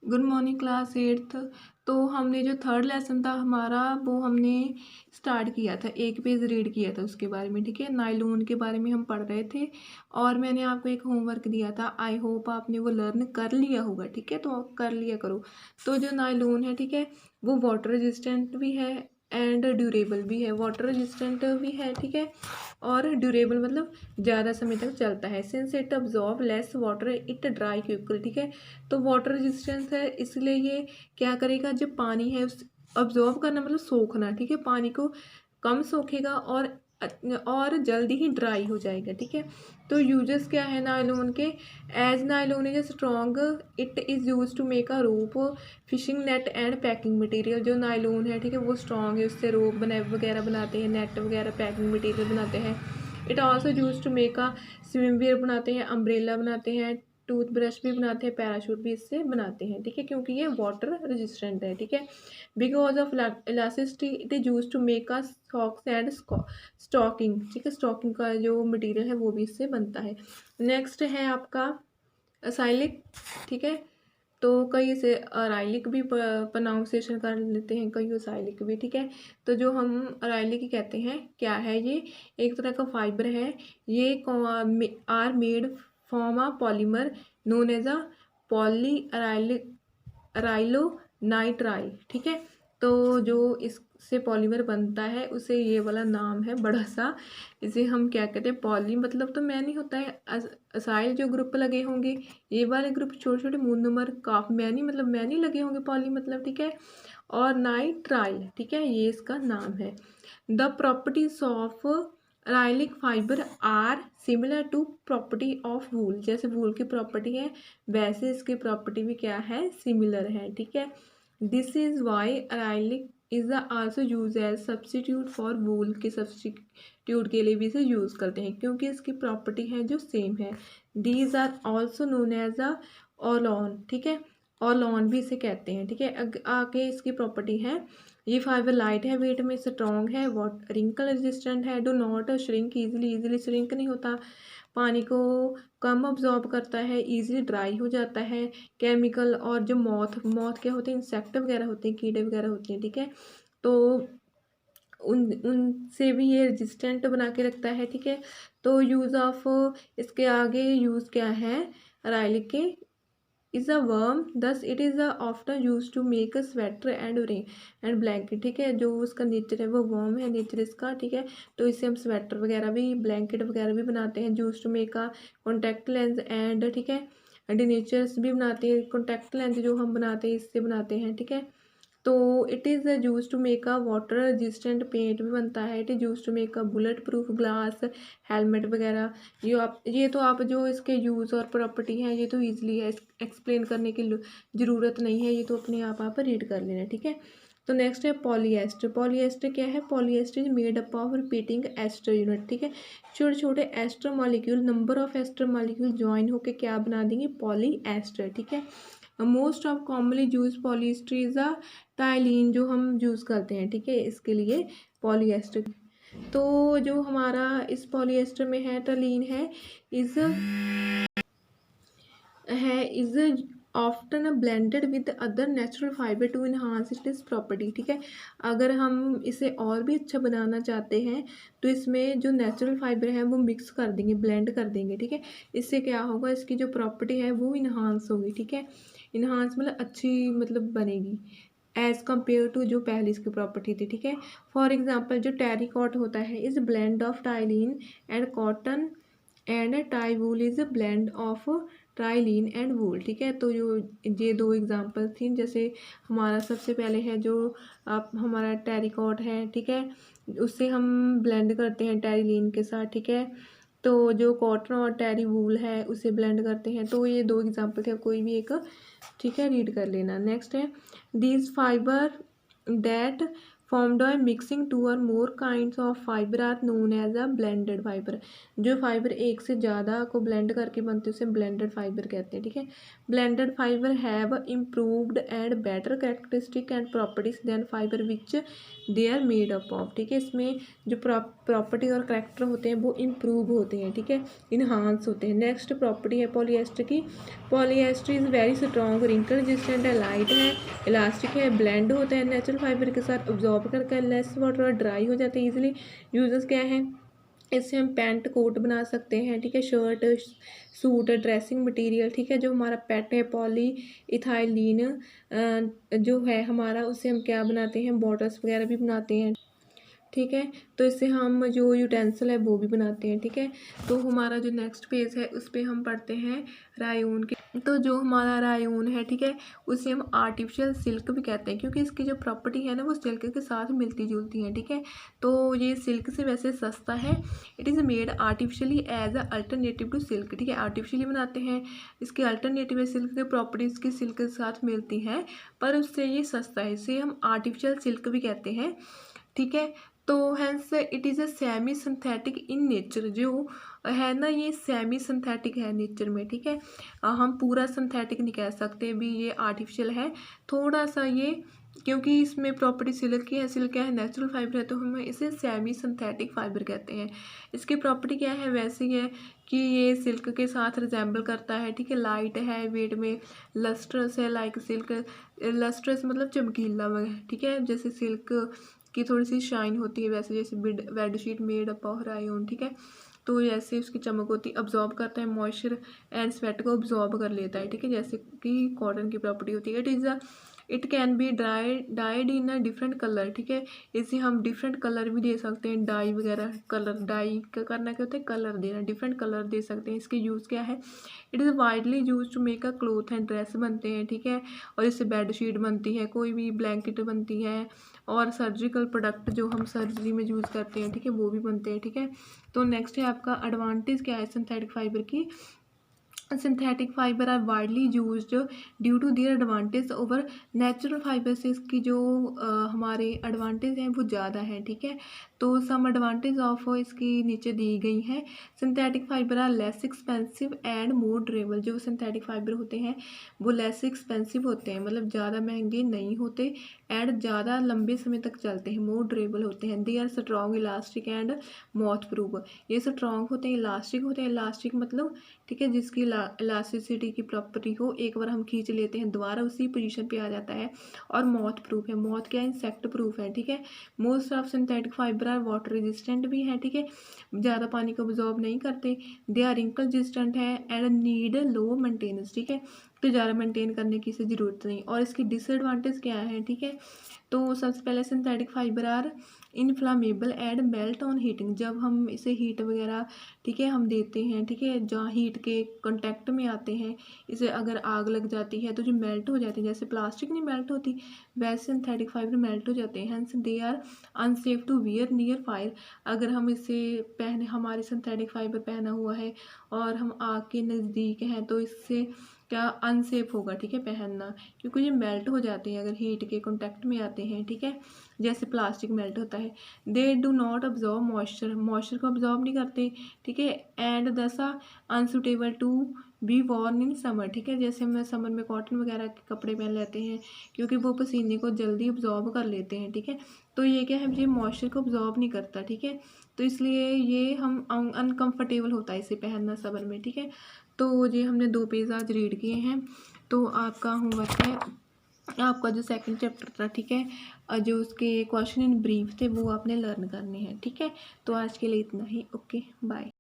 Good morning class eighth. तो हमने जो थर्ड लेसन था हमारा वो हमने स्टार्ट किया था, एक पेज रीड किया था उसके बारे में। ठीक है, नायलॉन के बारे में हम पढ़ रहे थे और मैंने आपको एक होमवर्क दिया था। आई होप आपने वो लर्न कर लिया होगा। ठीक है, तो कर लिया करो। तो जो नायलॉन है, ठीक है, वो वाटर रेजिस्टेंट भी है एंड ड्यूरेबल भी है। वाटर रेजिस्टेंट भी है, ठीक है, और ड्यूरेबल मतलब ज़्यादा समय तक चलता है। Since it absorb less water it dry quickly. ठीक है, तो वाटर रेजिस्टेंस है इसलिए ये क्या करेगा, जब पानी है उस अब्जॉर्ब करना मतलब सोखना। ठीक है, पानी को कम सोखेगा और जल्दी ही ड्राई हो जाएगा। ठीक है, तो यूजेस क्या है नायलॉन के। As nylon is strong it is use to make a rope, fishing net and packing material. जो नायलॉन है, ठीक है, वो स्ट्रॉन्ग है, उससे रोप वगैरह बनाते हैं, नेट वगैरह पैकिंग मटेरियल बनाते हैं। It also use to make a swimwear बनाते हैं, अम्ब्रेला बनाते हैं, टूथब्रश भी बनाते हैं, पैराशूट भी इससे बनाते हैं। ठीक है, क्योंकि ये वाटर रेजिस्टेंट है। ठीक है, because of elasticity it is use to make a socks and stocking. ठीक है, स्टॉकिंग का जो मटेरियल है वो भी इससे बनता है। नेक्स्ट है आपका असाइलिक। ठीक है, तो कई इसे अराइलिक भी प्रोनाउंसिएशन कर लेते हैं, कई असाइलिक भी। ठीक है, तो जो हम अराइलिक कहते हैं क्या है, ये एक तरह का फाइबर है। ये are made from a polymer known as a polyacrylonitrile. ठीक है, तो जो इससे पॉलीमर बनता है उसे ये वाला नाम है बड़ा सा। इसे हम क्या कहते हैं, पॉली मतलब तो मैनी होता है। असाइल जो ग्रुप लगे होंगे, ये वाले ग्रुप छोटे छोटे मोनोमर काफ मैनी मतलब मैनी लगे होंगे, पॉली मतलब। ठीक है, और नाइट्राइल, ठीक है, ये इसका नाम है। The properties of acrylic fibre are similar to property of wool. जैसे वूल की प्रॉपर्टी है वैसे इसकी प्रॉपर्टी भी क्या है, सिमिलर है। ठीक है, this is why acrylic is also use as substitute for wool के सब्सटीट्यूट के लिए भी इसे यूज करते हैं, क्योंकि इसकी प्रॉपर्टी है जो सेम है। These are also known as a Orlon. ठीक है, ऑलॉन भी इसे कहते हैं। ठीक है, आगे इसकी प्रॉपर्टी है, ये फाइबर लाइट है, वेट में स्ट्रॉन्ग है, वॉट रिंकल रेजिस्टेंट है, do not shrink easily shrink नहीं होता, पानी को कम अब्जॉर्ब करता है, इजीली ड्राई हो जाता है। केमिकल और जो मॉथ क्या होते हैं, इंसेक्ट वगैरह होते हैं, कीड़े वगैरह होते हैं। ठीक है, तो उनसे भी ये रेजिस्टेंट बना के रखता है। ठीक है, तो यूज़ ऑफ इसके आगे यूज़ क्या है राइलिक के, is a warm thus it is often use to make a sweater and ring and blanket. ठीक है, जो उसका नेचर है वो वर्म है नेचर इसका। ठीक है, तो इससे हम स्वेटर वगैरह भी, ब्लैंकेट वगैरह भी बनाते हैं। Use to make a contact lens and, ठीक है, नेचर्स भी बनाते हैं। कॉन्टैक्ट लेंस जो हम बनाते हैं इससे बनाते हैं। ठीक है, तो it is use to make a water resistant paint भी बनता है। It is use to make a bullet proof glass helmet वगैरह। ये तो आप जो इसके यूज़ और प्रॉपर्टी हैं ये तो ईजिली है, एक्सप्लेन करने की ज़रूरत नहीं है, ये तो अपने आप रीड कर लेना। ठीक है, तो नेक्स्ट है पॉलीएस्टर। पॉलीएस्टर क्या है, polyester is made up of repeating ester unit. ठीक है, छोटे छोटे ester molecule, number of ester molecule join होकर क्या बना देंगे, पॉलीएस्टर। ठीक है, most of commonly use polyester is a terylene, जो हम यूज़ करते हैं। ठीक है, इसके लिए पॉलीएस्टर। तो जो हमारा इस पॉलीएस्टर में है Terylene is often blended with other natural fibre to enhance its property. ठीक है, अगर हम इसे और भी अच्छा बनाना चाहते हैं तो इसमें जो नेचुरल फाइबर है वो मिक्स कर देंगे, ब्लेंड कर देंगे। ठीक है, इससे क्या होगा, इसकी जो प्रॉपर्टी है वो इन्हांस होगी। ठीक है, इन्हांस मतलब अच्छी मतलब बनेगी एज़ कम्पेयर टू जो पहले इसकी प्रॉपर्टी थी। ठीक है, फॉर एग्जाम्पल जो टेरिकॉट होता है is blend of Terylene and cotton and terrywool is blend of Terylene and wool. ठीक है, तो जो ये दो एग्जांपल थी, जैसे हमारा सबसे पहले है जो आप हमारा टेरिकॉट है। ठीक है, उससे हम ब्लेंड करते हैं टेरिलिन के साथ। ठीक है, तो जो कॉटन और टेरी वूल है उसे ब्लेंड करते हैं। तो ये दो एग्जांपल थे, कोई भी एक, ठीक है, रीड कर लेना। नेक्स्ट है these fibre that formed by mixing two or more kinds of fibre are known as a blended fibre. जो फाइबर एक से ज़्यादा को ब्लेंड करके बनते हैं उसे ब्लेंडेड फाइबर कहते हैं, ठीक है। Blended fibre have improved and better characteristic and properties than fibre which they are made up of, ठीक है। इसमें जो प्रॉपर्टी और करेक्टर होते हैं वो इम्प्रूव होते हैं, ठीक है, इन्हांस होते हैं। नेक्स्ट प्रॉपर्टी है पॉलीएस्टर की। Polyester is very strong, wrinkle resistant है, लाइट है, इलास्टिक है, ब्लेंड होता है नेचुरल फाइबर के साथ, ऑब्जॉर्ब करके लेस वाटर और ड्राई हो जाते हैं इजीली। यूजेस क्या है, इससे हम पैंट कोट बना सकते हैं, ठीक है, शर्ट सूट ड्रेसिंग मटेरियल, ठीक है। जो हमारा पेट है पॉली इथाइलिन जो है हमारा, उससे हम क्या बनाते हैं, बॉटल्स वगैरह भी बनाते हैं, ठीक है। तो इससे हम जो यूटेंसिल है वो भी बनाते हैं, ठीक है। तो हमारा जो नेक्स्ट पेज है उस पर हम पढ़ते हैं रायून के। तो जो हमारा रायून है, ठीक है, उसे हम आर्टिफिशियल सिल्क भी कहते हैं क्योंकि इसकी जो प्रॉपर्टी है ना वो सिल्क के साथ मिलती जुलती हैं, ठीक है। तो ये सिल्क से वैसे सस्ता है। It is made artificially as a alternative to silk, ठीक है, आर्टिफिशियली बनाते हैं। इसकी अल्टरनेटिव है, सिल्क की प्रॉपर्टीज़ की सिल्क के साथ मिलती हैं पर उससे ये सस्ता है, इसे हम आर्टिफिशियल सिल्क भी कहते हैं, ठीक है। तो hence it is a semi synthetic in nature, जो है ना ये सेमी सिंथेटिक है नेचर में, ठीक है। हम पूरा सिंथेटिक नहीं कह सकते भी, ये आर्टिफिशियल है थोड़ा सा ये, क्योंकि इसमें प्रॉपर्टी सिल्क की है, सिल्क क्या है, नेचुरल फाइबर है, तो हम इसे सेमी सिंथेटिक फाइबर कहते हैं। इसकी प्रॉपर्टी क्या है, वैसी है कि ये सिल्क के साथ रिजेंबल करता है, ठीक है, लाइट है वेट में, लस्ट्रस है लाइक सिल्क, लस्ट्रस मतलब चमकीला वगैरह, ठीक है, जैसे सिल्क की थोड़ी सी शाइन होती है वैसे, जैसे बेडशीट मेड अप ऑफ रायोन, ठीक है। तो जैसे उसकी चमक होती है, अब्जॉर्ब करता है मॉइस्चर एंड स्वेट को अब्जॉर्ब कर लेता है, ठीक है, जैसे कि कॉटन की प्रॉपर्टी होती है। It can be died in a different colour, ठीक है, इसे हम डिफरेंट कलर भी दे सकते हैं, डाई वगैरह, कलर डाई का करना क्या होता है, कलर देना, डिफरेंट कलर दे सकते हैं। इसके यूज़ क्या है, it is widely use to make a cloth and dress बनते हैं, ठीक है, और इससे बेडशीट बनती है, कोई भी ब्लैंकेट बनती है, और सर्जिकल प्रोडक्ट जो हम सर्जरी में यूज़ करते हैं, ठीक है, वो भी बनते हैं, ठीक है। तो नेक्स्ट है आपका एडवांटेज क्या है सिंथेटिक फाइबर की। Synthetic fibre are widely used due to their advantage over natural fibre से इसकी जो हमारे एडवांटेज हैं वो ज़्यादा हैं, ठीक है। तो सम एडवांटेज ऑफ इसकी नीचे दी गई हैं। Synthetic fibre are less expensive and more durable, जो सिंथेटिक फाइबर होते हैं वो लेस एक्सपेंसिव होते हैं, मतलब ज़्यादा महंगे नहीं होते, एंड ज़्यादा लंबे समय तक चलते हैं, मोर ड्यूरेबल होते हैं। They are strong elastic and moth proof, ये स्ट्रॉन्ग होते हैं, इलास्टिक होते हैं, इलास्टिक मतलब ठीक है जिसकी इलास्टिसिटी की प्रॉपर्टी हो, एक बार हम खींच लेते हैं दोबारा उसी पोजीशन पे आ जाता है। और मॉथ प्रूफ है, मॉथ क्या है, इंसेक्ट प्रूफ है, ठीक है। Most of synthetic fibre are water resistant भी है, ठीक है, ज़्यादा पानी को अब्जॉर्ब नहीं करते। दे आर रिंकल रेजिस्टेंट है एंड नीड लो मेंटेनेंस, ठीक है, तो ज़्यादा मेंटेन करने की इसे ज़रूरत नहीं। और इसकी डिसएडवांटेज क्या है, ठीक है, तो सबसे पहले synthetic fibre are inflammable and melt on heating, जब हम इसे हीट वगैरह, ठीक है, हम देते हैं, ठीक है, जहाँ हीट के कांटेक्ट में आते हैं, इसे अगर आग लग जाती है तो जो मेल्ट हो जाती है, जैसे प्लास्टिक नहीं मेल्ट होती वैसे सिंथेटिक फाइबर मेल्ट हो जाते हैं। Hence they are unsafe to wear near fire, अगर हम इसे पहने, हमारे सिंथेटिक फाइबर पहना हुआ है और हम आग के नज़दीक हैं तो इससे क्या अनसेफ होगा, ठीक है, पहनना, क्योंकि ये मेल्ट हो जाते हैं अगर हीट के कांटेक्ट में आते हैं, ठीक है, जैसे प्लास्टिक मेल्ट होता है। They do not absorb moisture, moisture को अब्जॉर्ब नहीं करते, ठीक है, and thus unsuitable to be worn in summer, ठीक है, जैसे हम समर में कॉटन वगैरह के कपड़े पहन लेते हैं क्योंकि वो पसीने को जल्दी अब्जॉर्ब कर लेते हैं, ठीक है। तो ये क्या है, ये मॉइस्चर को अब्जॉर्ब नहीं करता, ठीक है, तो इसलिए ये हम अनकम्फर्टेबल होता है इसे पहनना समर में, ठीक है। तो ये हमने 2 पेज आज रीड किए हैं। तो आपका होमवर्क है, आपका जो सेकंड चैप्टर था, ठीक है, जो उसके क्वेश्चन इन ब्रीफ थे वो आपने लर्न करने हैं, ठीक है। तो आज के लिए इतना ही, ओके बाय।